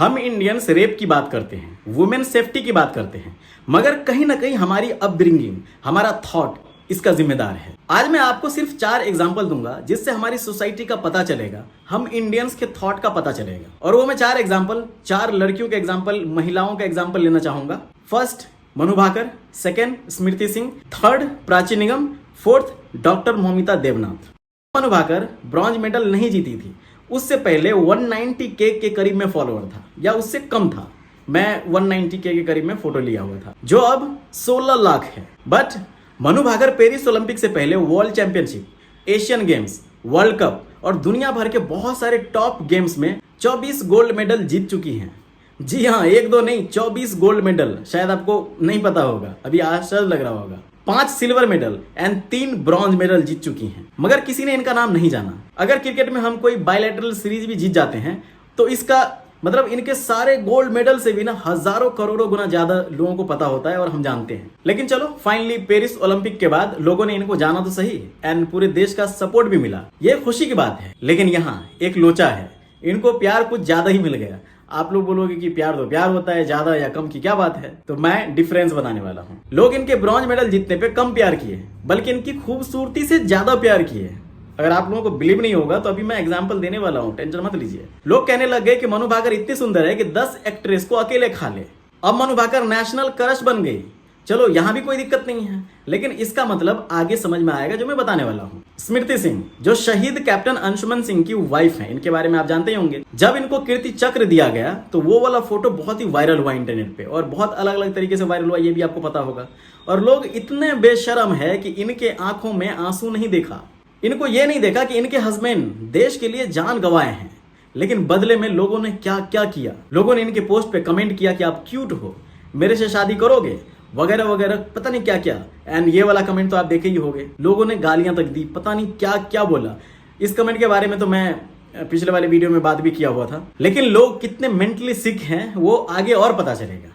हम Indians rape की बात करते हैं, वुमेन सेफ्टी की बात करते हैं, मगर कहीं ना कहीं हमारी अपब्रिंगिंग, हमारा थॉट इसका जिम्मेदार है। आज मैं आपको सिर्फ 4 एग्जांपल दूंगा जिससे हमारी सोसाइटी का पता चलेगा, हम इंडियंस के थॉट का पता चलेगा। और वो मैं 4 एग्जांपल, 4 लड़कियों के एग्जांपल, महिलाओं का एग्जांपल लेना चाहूंगा। First Manu Bhaker, second Smriti Singh, third Prachi Nigam, fourth doctor Moumita Debnath. Manu Bhaker bronze medal नहीं जीती थी, उससे पहले 190K के करीब में फॉलोअर था या उससे कम था। मैं 190K के करीब में फोटो लिया हुआ था, जो अब 16 लाख है। But Manu Bhaker Paris Olympic से पहले world championship, Asian games, world cup और दुनिया भर के बहुत सारे टॉप गेम्स में 24 गोल्ड मेडल जीत चुकी हैं। जी हाँ, 1-2 नहीं, 24 गोल्ड मेडल। शायद आपको नहीं पता होगा, अभी आश्चर्य लग रहा होगा। 5 silver medal and 3 bronze medal जीत चुकी हैं, मगर किसी ने इनका नाम नहीं जाना। अगर क्रिकेट में हम कोई बायलैटरल सीरीज भी जीत जाते हैं तो इसका मतलब इनके सारे गोल्ड मेडल से भी ना हजारों करोड़ों गुना ज्यादा लोगों को पता होता है और हम जानते हैं। लेकिन चलो, फाइनली पेरिस ओलंपिक के बाद लोगों ने इनको जाना तो सही एंड पूरे देश का सपोर्ट भी मिला, ये खुशी की बात है। लेकिन यहाँ एक लोचा है, इनको प्यार कुछ ज्यादा ही मिल गया। आप लोग बोलोगे कि प्यार तो प्यार होता है, ज्यादा या कम की क्या बात है, तो मैं डिफरेंस बताने वाला हूँ। लोग इनके ब्रॉन्ज मेडल जीतने पे कम प्यार किए, बल्कि इनकी खूबसूरती से ज्यादा प्यार किए। अगर आप लोगों को बिलीव नहीं होगा तो अभी मैं एग्जांपल देने वाला हूँ, टेंशन मत लीजिए। लोग कहने लग गए कि मनु भाकर इतनी सुंदर है कि 10 एक्ट्रेस को अकेले खा ले। अब मनु भाकर नेशनल क्रश बन गई। चलो, यहां भी कोई दिक्कत नहीं है, लेकिन इसका मतलब आगे समझ में आएगा जो मैं बताने वाला हूं। स्मृति सिंह, जो शहीद कैप्टन अंशुमन सिंह की वाइफ है, इनके बारे में आप जानते ही होंगे। जब इनको कीर्ति चक्र दिया गया तो वो वाला फोटो बहुत ही वायरल हुआ इंटरनेट पे, और बहुत अलग अलग तरीके से वायरल हुआ, ये भी आपको पता होगा। और लोग इतने बेशरम है कि इनके आंखों में आंसू नहीं देखा। इनको ये नहीं देखा कि इनके हस्बैंड देश के लिए जान गंवाए हैं, लेकिन बदले में लोगों ने क्या क्या किया। लोगों ने इनके पोस्ट पे कमेंट किया कि आप क्यूट हो, मेरे से शादी करोगे, वगैरह वगैरह, पता नहीं क्या क्या। एंड ये वाला कमेंट तो आप देखे ही होंगे, लोगों ने गालियां तक दी, पता नहीं क्या क्या बोला। इस कमेंट के बारे में तो मैं पिछले वाले वीडियो में बात भी किया हुआ था। लेकिन लोग कितने मेंटली सिक हैं वो आगे और पता चलेगा।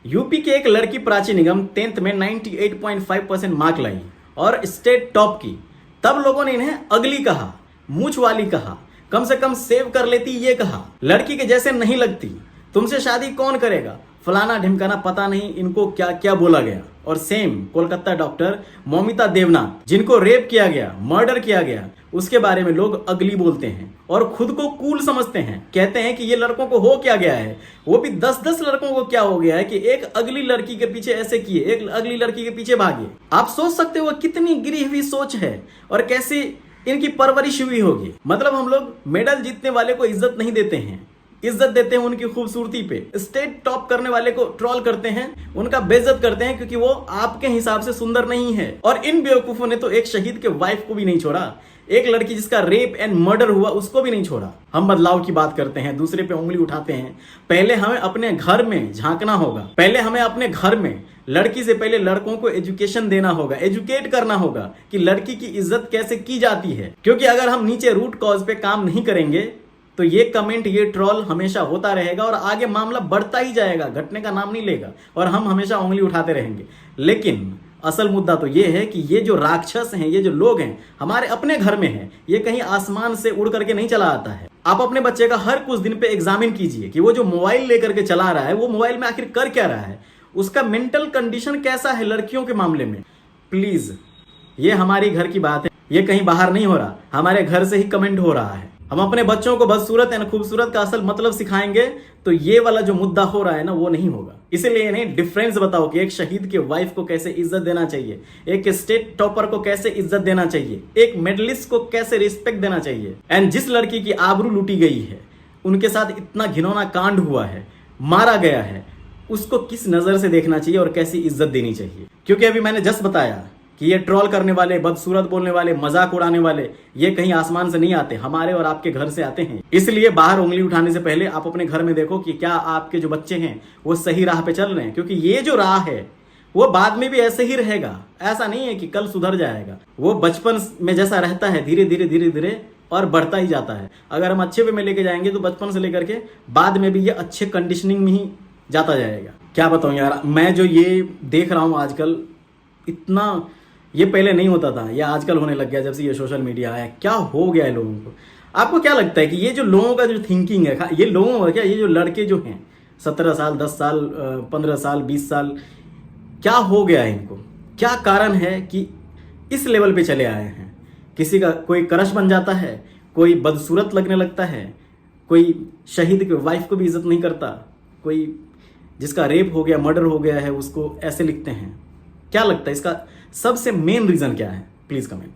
यूपी के एक लड़की प्राची निगम 10th में 98.5% मार्क लाई और स्टेट टॉप की। तब लोगों ने इन्हें अगली कहा, मूछ वाली कहा, कम से कम सेव कर लेती ये कहा, लड़की के जैसे नहीं लगती, तुमसे शादी कौन करेगा, फलाना ढिमकाना, पता नहीं इनको क्या क्या बोला गया। और सेम कोलकाता डॉक्टर मौमिता देवनाथ, जिनको रेप किया गया, मर्डर किया गया, उसके बारे में लोग अगली बोलते हैं और खुद को कूल समझते हैं। कहते हैं कि ये लड़कों को हो क्या गया है, वो भी 10-10 लड़कों को क्या हो गया है कि एक अगली लड़की के पीछे ऐसे किए, एक अगली लड़की के पीछे भागे। आप सोच सकते हो कितनी गिरी हुई सोच है और कैसी इनकी परवरिश हुई होगी। मतलब हम लोग मेडल जीतने वाले को इज्जत नहीं देते हैं, इज्जत देते हैं उनकी खूबसूरती पे। स्टेट टॉप करने वाले को ट्रोल करते हैं, उनका बेइज्जत करते हैं क्योंकि वो आपके हिसाब से सुंदर नहीं है। और इन बेवकूफों ने तो एक शहीद के वाइफ को भी नहीं छोड़ा, एक लड़की जिसका रेप एंड मर्डर हुआ उसको भी नहीं छोड़ा। हम बदलाव की बात करते हैं, दूसरे पे उंगली उठाते हैं। पहले हमें अपने घर में झांकना होगा, पहले हमें अपने घर में लड़की से पहले लड़कों को एजुकेशन देना होगा, एजुकेट करना होगा कि लड़की की इज्जत कैसे की जाती है। क्योंकि अगर हम नीचे रूट कॉज पे काम नहीं करेंगे तो ये कमेंट, ये ट्रोल हमेशा होता रहेगा और आगे मामला बढ़ता ही जाएगा, घटने का नाम नहीं लेगा और हम हमेशा उंगली उठाते रहेंगे। लेकिन असल मुद्दा तो ये है कि ये जो राक्षस हैं, ये जो लोग हैं, हमारे अपने घर में हैं। ये कहीं आसमान से उड़ करके नहीं चला आता है। आप अपने बच्चे का हर कुछ दिन पे एग्जामिन कीजिए कि वो जो मोबाइल लेकर के चला रहा है, वो मोबाइल में आखिर कर क्या रहा है, उसका मेंटल कंडीशन कैसा है लड़कियों के मामले में। प्लीज, ये हमारी घर की बात है, ये कहीं बाहर नहीं हो रहा, हमारे घर से ही कमेंट हो रहा है। हम अपने बच्चों को बदसूरत एंड खूबसूरत का असल मतलब सिखाएंगे तो ये वाला जो मुद्दा हो रहा है ना, वो नहीं होगा। इसीलिए इन्हें डिफरेंस बताओ कि एक शहीद के वाइफ को कैसे इज्जत देना चाहिए, एक स्टेट टॉपर को कैसे इज्जत देना चाहिए, एक मेडलिस्ट को कैसे रिस्पेक्ट देना चाहिए। एंड जिस लड़की की आबरू लूटी गई है, उनके साथ इतना घिनौना कांड हुआ है, मारा गया है, उसको किस नजर से देखना चाहिए और कैसी इज्जत देनी चाहिए। क्योंकि अभी मैंने जस्ट बताया कि ये ट्रोल करने वाले, बदसूरत बोलने वाले, मजाक उड़ाने वाले, ये कहीं आसमान से नहीं आते, हमारे और आपके घर से आते हैं। इसलिए बाहर उंगली उठाने से पहले आप अपने घर में देखो कि क्या आपके जो बच्चे हैं वो सही राह पे चल रहे हैं। क्योंकि ये जो राह है वो बाद में भी ऐसे ही रहेगा, ऐसा नहीं है कि कल सुधर जाएगा। वो बचपन में जैसा रहता है, धीरे धीरे धीरे धीरे और बढ़ता ही जाता है। अगर हम अच्छे वे में लेके जाएंगे तो बचपन से लेकर के बाद में भी ये अच्छे कंडीशनिंग में ही जाता जाएगा। क्या बताऊं यार, मैं जो ये देख रहा हूं आजकल, इतना ये पहले नहीं होता था, ये आजकल होने लग गया जब से ये सोशल मीडिया आया। क्या हो गया है लोगों को। आपको क्या लगता है कि ये जो लोगों का जो थिंकिंग है, ये लोगों का क्या, ये जो लड़के जो हैं 17 साल, 10 साल, 15 साल, 20 साल, क्या हो गया है इनको? क्या कारण है कि इस लेवल पे चले आए हैं? किसी का कोई क्रश बन जाता है, कोई बदसूरत लगने लगता है, कोई शहीद की वाइफ को भी इज्जत नहीं करता, कोई जिसका रेप हो गया, मर्डर हो गया है, उसको ऐसे लिखते हैं। क्या लगता है इसका सबसे मेन रीजन क्या है? Please comment.